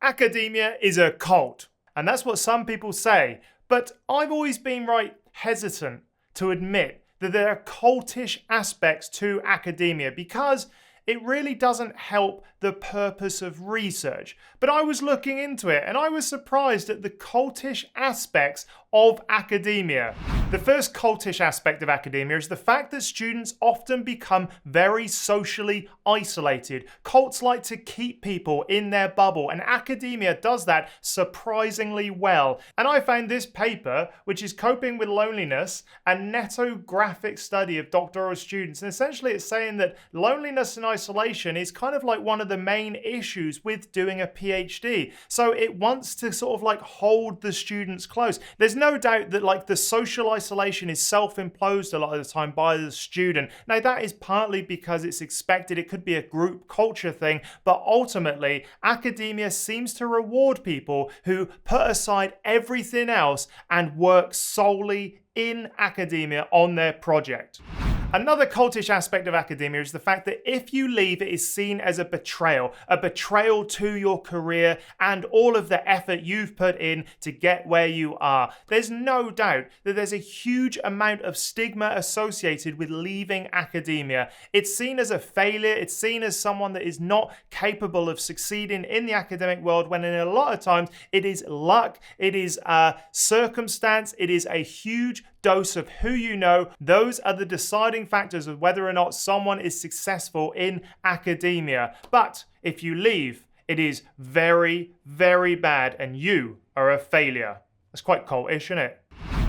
academia is a cult. And that's what some people say. But I've always been hesitant to admit that there are cultish aspects to academia because it really doesn't help the purpose of research. But I was looking into it and I was surprised at the cultish aspects of academia. The first cultish aspect of academia is the fact that students often become very socially isolated. Cults like to keep people in their bubble, and academia does that surprisingly well. And I found this paper, which is Coping with Loneliness, a netographic study of doctoral students. And essentially it's saying that loneliness and isolation is kind of like one of the main issues with doing a PhD. So it wants to sort of hold the students close. There's no doubt that the social isolation is self-imposed a lot of the time by the student. Now that is partly because it's expected, it could be a group culture thing, but ultimately academia seems to reward people who put aside everything else and work solely in academia on their project. Another cultish aspect of academia is the fact that if you leave, it is seen as a betrayal to your career and all of the effort you've put in to get where you are. There's no doubt that there's a huge amount of stigma associated with leaving academia. It's seen as a failure, it's seen as someone that is not capable of succeeding in the academic world, when in a lot of times it is luck, it is circumstance, it is a huge dose of who you know. Those are the deciding factors of whether or not someone is successful in academia. But if you leave, it is very, very bad and you are a failure. That's quite cultish, isn't it?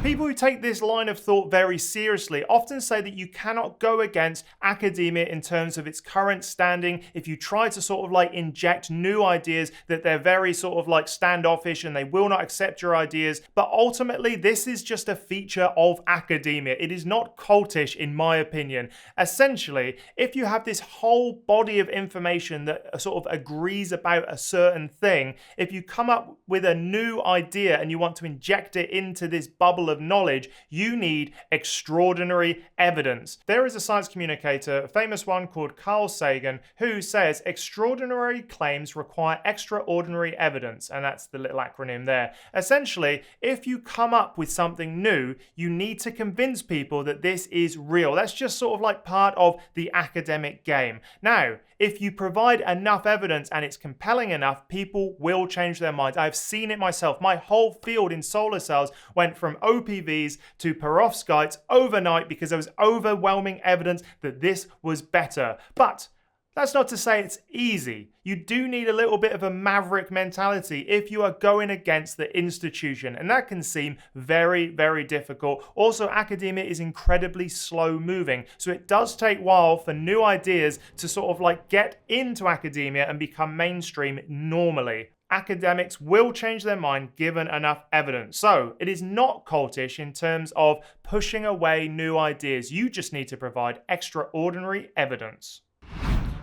People who take this line of thought very seriously often say that you cannot go against academia in terms of its current standing. If you try to sort of inject new ideas, that they're very sort of standoffish and they will not accept your ideas. But ultimately, this is just a feature of academia. It is not cultish, in my opinion. Essentially, if you have this whole body of information that sort of agrees about a certain thing, if you come up with a new idea and you want to inject it into this bubble of knowledge, you need extraordinary evidence. There is a science communicator, a famous one called Carl Sagan, who says extraordinary claims require extraordinary evidence, and that's the little acronym there. Essentially, if you come up with something new, you need to convince people that this is real. That's just sort of part of the academic game. Now, if you provide enough evidence and it's compelling enough, people will change their minds. I've seen it myself. My whole field in solar cells went from OPVs to perovskites overnight because there was overwhelming evidence that this was better. But that's not to say it's easy. You do need a little bit of a maverick mentality if you are going against the institution, and that can seem very, very difficult. Also, academia is incredibly slow moving, so it does take a while for new ideas to sort of get into academia and become mainstream normally. Academics will change their mind given enough evidence. So it is not cultish in terms of pushing away new ideas. You just need to provide extraordinary evidence.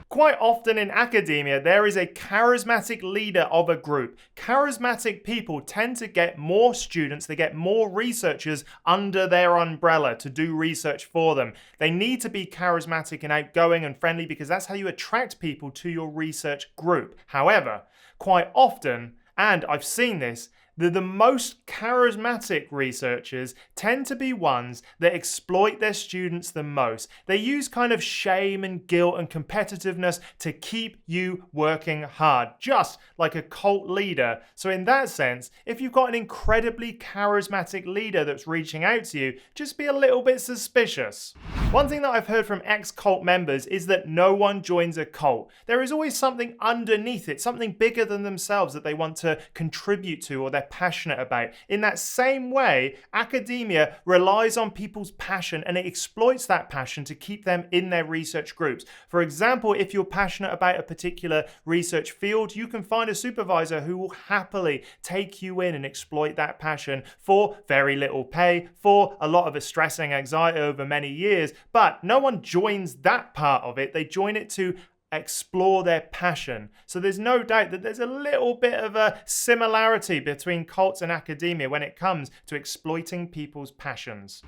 Quite often in academia, there is a charismatic leader of a group. Charismatic people tend to get more students, they get more researchers under their umbrella to do research for them. They need to be charismatic and outgoing and friendly because that's how you attract people to your research group. However, quite often, and I've seen this, the most charismatic researchers tend to be ones that exploit their students the most. They use kind of shame and guilt and competitiveness to keep you working hard, just like a cult leader. So in that sense, if you've got an incredibly charismatic leader that's reaching out to you, just be a little bit suspicious. One thing that I've heard from ex-cult members is that no one joins a cult. There is always something underneath it, something bigger than themselves that they want to contribute to or they're passionate about. In that same way, academia relies on people's passion and it exploits that passion to keep them in their research groups. For example, if you're passionate about a particular research field, you can find a supervisor who will happily take you in and exploit that passion for very little pay, for a lot of stress and anxiety over many years, but no one joins that part of it. They join it to explore their passion. So there's no doubt that there's a little bit of a similarity between cults and academia when it comes to exploiting people's passions.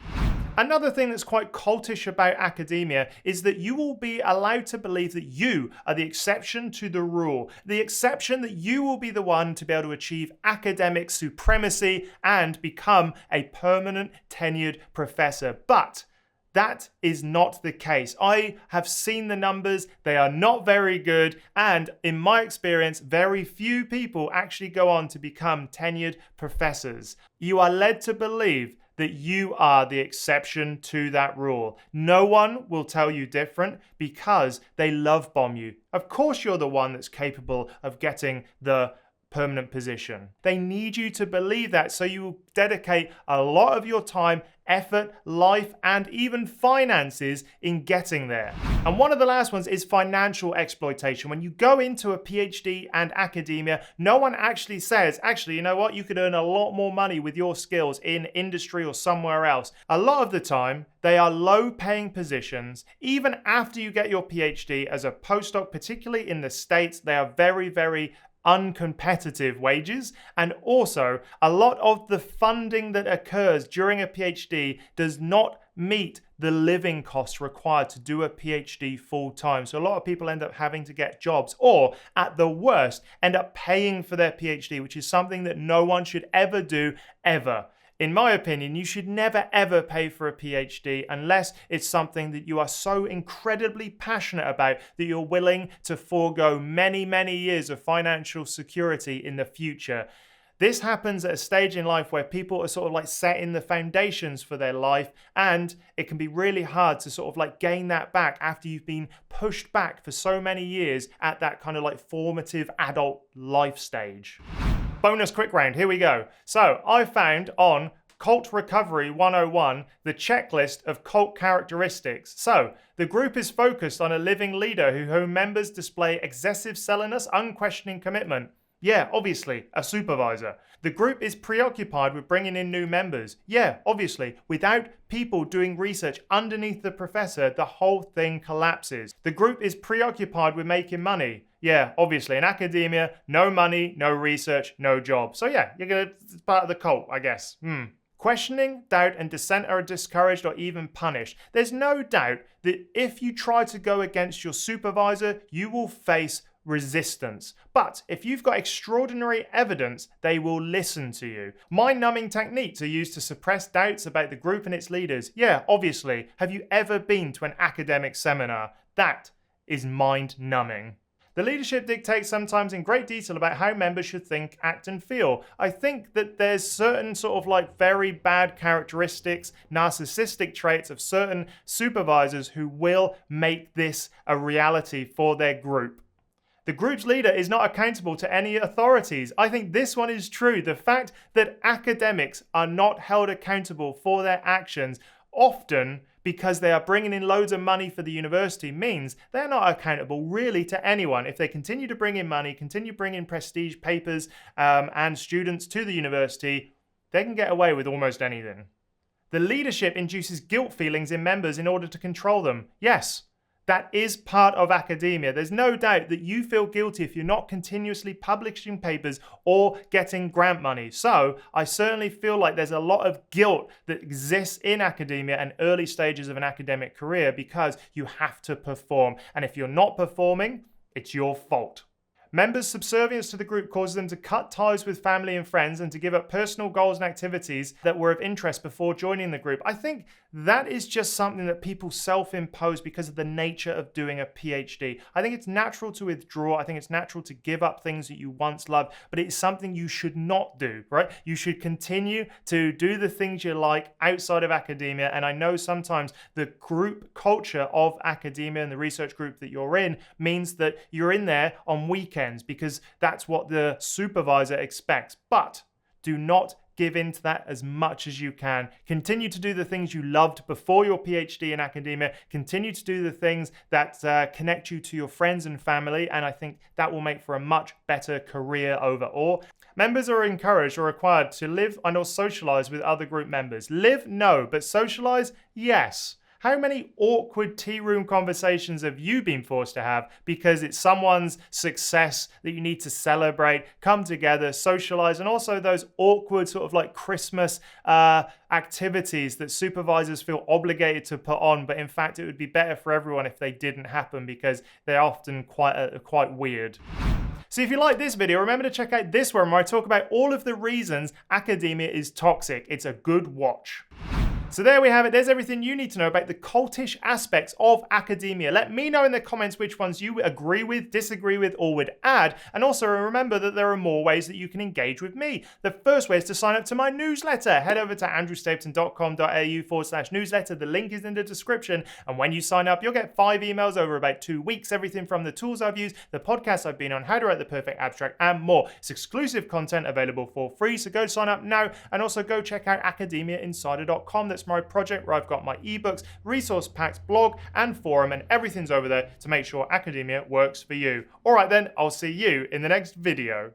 Another thing that's quite cultish about academia is that you will be allowed to believe that you are the exception to the rule, the exception that you will be the one to be able to achieve academic supremacy and become a permanent tenured professor. But that is not the case. I have seen the numbers, they are not very good, and in my experience, very few people actually go on to become tenured professors. You are led to believe that you are the exception to that rule. No one will tell you different because they love bomb you. Of course you're the one that's capable of getting the permanent position. They need you to believe that, so you will dedicate a lot of your time, effort, life, and even finances in getting there. And one of the last ones is financial exploitation. When you go into a PhD and academia, no one actually says, actually, you know what, you could earn a lot more money with your skills in industry or somewhere else. A lot of the time, they are low-paying positions. Even after you get your PhD as a postdoc, particularly in the States, they are very, very uncompetitive wages, and also a lot of the funding that occurs during a PhD does not meet the living costs required to do a PhD full time. So a lot of people end up having to get jobs, or at the worst end up paying for their PhD, which is something that no one should ever do, ever. In my opinion, you should never ever pay for a PhD unless it's something that you are so incredibly passionate about that you're willing to forego many, many years of financial security in the future. This happens at a stage in life where people are sort of like setting the foundations for their life, and it can be really hard to sort of like gain that back after you've been pushed back for so many years at that kind of like formative adult life stage. Bonus quick round, here we go. So I found on Cult Recovery 101 the checklist of cult characteristics. So the group is focused on a living leader whom members display excessive silliness, unquestioning commitment. Yeah, obviously, a supervisor. The group is preoccupied with bringing in new members. Yeah, obviously, without people doing research underneath the professor, the whole thing collapses. The group is preoccupied with making money. Yeah, obviously, in academia, no money, no research, no job. So yeah, it's part of the cult, I guess. Questioning, doubt, and dissent are discouraged or even punished. There's no doubt that if you try to go against your supervisor, you will face resistance. But if you've got extraordinary evidence, they will listen to you. Mind-numbing techniques are used to suppress doubts about the group and its leaders. Yeah, obviously. Have you ever been to an academic seminar? That is mind-numbing. The leadership dictates sometimes in great detail about how members should think, act, and feel. I think that there's certain sort of like very bad characteristics, narcissistic traits of certain supervisors who will make this a reality for their group. The group's leader is not accountable to any authorities. I think this one is true. The fact that academics are not held accountable for their actions, often because they are bringing in loads of money for the university, means they're not accountable really to anyone. If they continue to bring in money, continue bringing prestige papers and students to the university, they can get away with almost anything. The leadership induces guilt feelings in members in order to control them. Yes, that is part of academia. There's no doubt that you feel guilty if you're not continuously publishing papers or getting grant money. So I certainly feel like there's a lot of guilt that exists in academia and early stages of an academic career because you have to perform. And if you're not performing, it's your fault. Members' subservience to the group causes them to cut ties with family and friends and to give up personal goals and activities that were of interest before joining the group. I think that is just something that people self-impose because of the nature of doing a PhD. I think it's natural to withdraw. I think it's natural to give up things that you once loved, but it's something you should not do, right? You should continue to do the things you like outside of academia. And I know sometimes the group culture of academia and the research group that you're in means that you're in there on weekends, because that's what the supervisor expects. But do not give in to that as much as you can. Continue to do the things you loved before your PhD in academia. Continue to do the things that connect you to your friends and family, and I think that will make for a much better career overall. Members are encouraged or required to live and or socialize with other group members. Live? No, but socialize? Yes. how many awkward tea room conversations have you been forced to have because it's someone's success that you need to celebrate, come together, socialize, and also those awkward sort of like Christmas activities that supervisors feel obligated to put on, but in fact it would be better for everyone if they didn't happen because they're often quite weird. So if you like this video, remember to check out this one where I talk about all of the reasons academia is toxic. It's a good watch. So there we have it. There's everything you need to know about the cultish aspects of academia. Let me know in the comments which ones you agree with, disagree with, or would add. And also remember that there are more ways that you can engage with me. The first way is to sign up to my newsletter. Head over to andrewstapleton.com.au/newsletter. The link is in the description. And when you sign up, you'll get 5 emails over about 2 weeks. Everything from the tools I've used, the podcasts I've been on, how to write the perfect abstract, and more. It's exclusive content available for free. So go sign up now. And also go check out academiainsider.com. That's my project where I've got my ebooks, resource packs, blog, and forum, and everything's over there to make sure academia works for you. All right then, I'll see you in the next video.